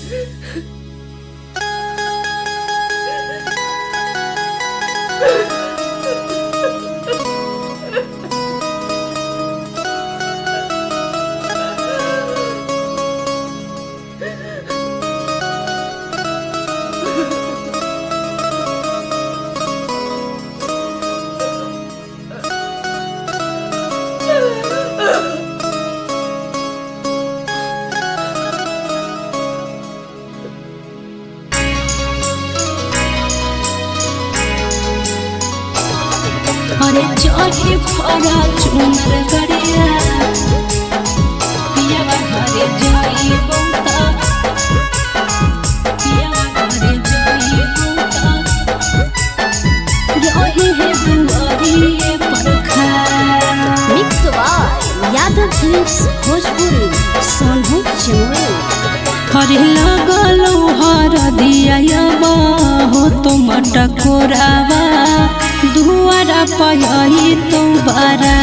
अरे चढ़ी फरा चुनर गड़िया पिया घरे जाई बौता पिया घरे जाई बौता रही है दुआरी परखा। Mix by Yadav films Bhojpuri Sonu चुनरी। हरे लगलो हर दिया हो तो मटकोरावा दुआरा पही तो बारा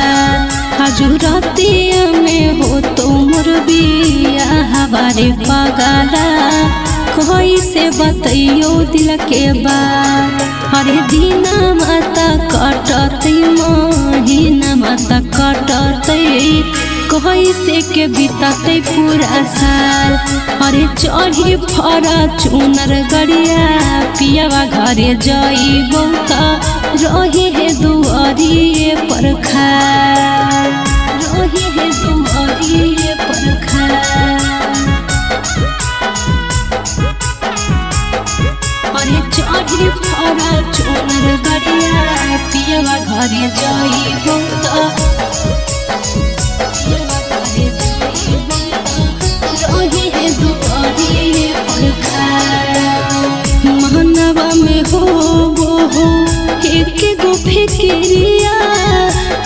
हजूरतिया में हो तो मोर बिया हमारे पगाला कोई से बतैयो दिल के बात। हरे दीना माता कटते महीना माता कटते कोई से के बीतते पूरा साल। अरे चढ़ी फरा चुनर गड़िया पियावा घरे जाई बौता रही है दुआरी परखा रही है दुआरी परखा। अरे चढ़ी फरा चुनर गड़िया पियावा घरे जाई बौता मनवा में हो एक गो फिक्रिया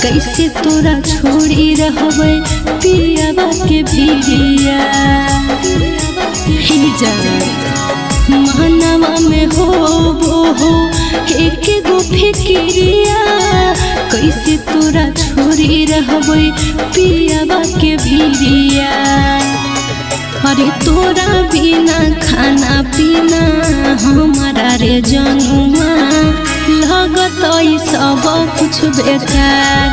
कैसे तोरा छोड़ी रहबै पियावा के भिरिया ही जा। मनवा में हो एक गो फिक्रिया कैसे तोरा छोड़ी रहबै पियावा के भिरिया। अरे तोरा बिना खाना पीना हमारा रे जनुआ लगत सब कुछ बेकार।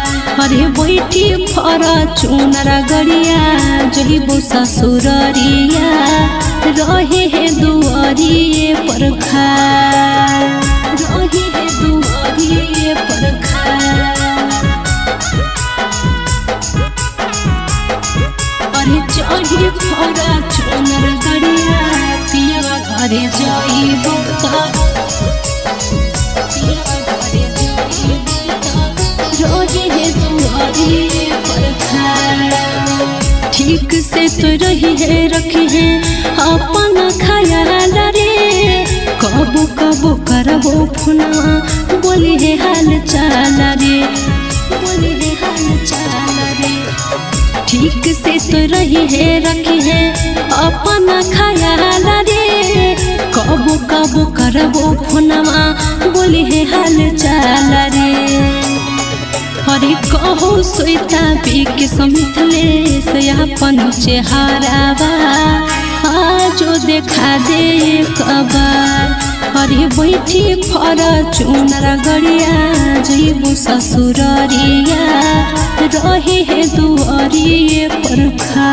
अरे बैठी फरा चुनर गड़िया जइबो ससुररिया रहे है दुआरी परखा रहे है दुआरी परखा। अरे चढ़ी फरा चुनर गड़िया पियावा घरे जाई बौता पियावा घरे जाई बौता रही है दुआरी परखा। ठीक से तो रही है रखी है अपन ख्याल रे कबो कबो करबो फोनवा बोली है हाल चाल रे बोली है हाल चाल रे। ठीक से तो रही है रखी है अपन ख्याल रे कबो कबो करबो फोनवा बोली है हाल चाल रे। हरे कहो सोईता पीके समिथले से अपन चेहरावा जो देखा दे एक बार। हरे बैठी फरा चुनर गड़िया जइबो ससुररिया रहे है दुआरी परखा।